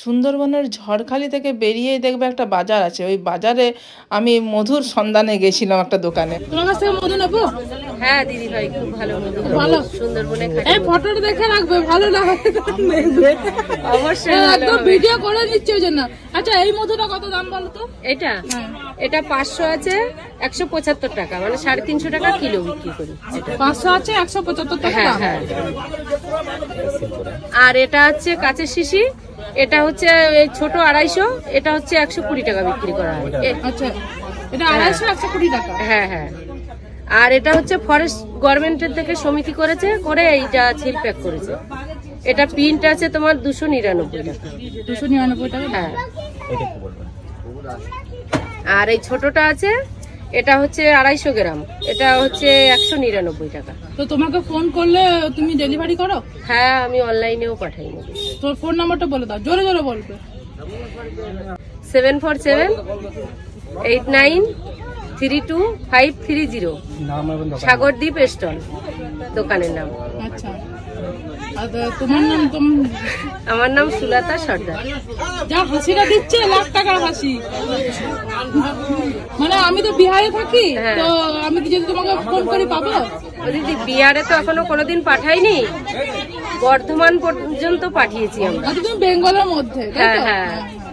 সুন্দরবনের ঝড়খালি থেকে বেরিয়েই দেখবে একটা বাজার আছে, ওই বাজারে আমি মধুর সন্ধানে গেছিলাম একটা দোকানে। তোমার কাছ থেকে মধু নেবো? হ্যাঁ দিদি ভাই, খুব ভালো মধু, ভালো সুন্দরবনে এই ফটোটা দেখে রাখবে, ভালো লাগে অবশ্যই একদম ভিডিও করে দিচ্ছি ওই জন্য। আচ্ছা এই মধুটা কত দাম বলো তো? এটা এটা 500 আছে, 175 টাকা, মানে 350 টাকা কিলো বিক্রি করি। 500 আছে, 175 টাকা। হ্যাঁ হ্যাঁ। আর এটা হচ্ছে কাঁচের শিশি, এটা হচ্ছে এই ছোট 250, এটা হচ্ছে 120 টাকা বিক্রি করা হয়। আচ্ছা এটা 250, 120 টাকা। হ্যাঁ হ্যাঁ। আর এটা হচ্ছে ফরেস্ট গভর্নমেন্টের থেকে সমিতি করেছে, করে এইটা সিল প্যাক করেছে। এটা প্রিন্ট আছে তোমার 299 টাকা। 299 টাকা। হ্যাঁ। আর এই ছোটটা আছে, এটা হচ্ছে 250 গ্রাম, এটা হচ্ছে 199 টাকা। তো তোমাকে ফোন করলে তুমি ডেলিভারি করো? হ্যাঁ, আমি অনলাইনেও পাঠাই। তোর ফোন নাম্বারটা বলে দাও, জোরে জোরে বলবে। 7478932530, সাগরদ্বীপ স্টল দোকানের নাম। আচ্ছা, আর তোমার নাম? আমার নাম সুলতা সর্দার। যা হাসিটা দিচ্ছে, লাখ টাকার হাসি। মানে আমি তো বিহারে থাকি, তো আমি কি যদি তোমাকে ফোন করি পাবো? দিদি বিহারে তো এখনো কোনোদিন পাঠাইনি, বর্ধমান পর্যন্ত পাঠিয়েছি আমরা। তুমি বেঙ্গলের মধ্যে? হ্যাঁ হ্যাঁ,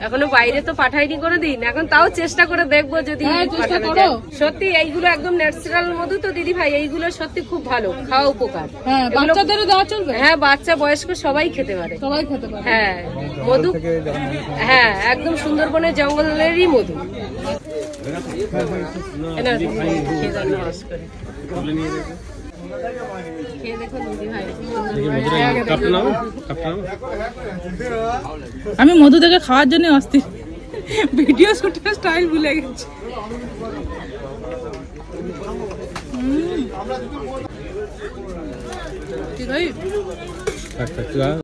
এখনো বাইরে তো পাঠাইনি কোনোদিন, এখন তাও চেষ্টা করে দেখবো যদি পাঠানো যায়। সত্যি এইগুলো একদম ন্যাচারাল মধু তো দিদি ভাই, এইগুলো সত্যি খুব ভালো, খাওয়া উপকার। বাচ্চাদেরও দেওয়া চলবে? হ্যাঁ, বাচ্চা বয়স্ক সবাই খেতে পারে। সবাই খেতে পারে। হ্যাঁ মধু, হ্যাঁ একদম সুন্দরবনের জঙ্গলেরই মধু। আমি মধু থেকে খাওয়ার জন্য অস্থির, ভিডিও শুটের স্টাইল ভুলে গেছি। ঠিক আছে।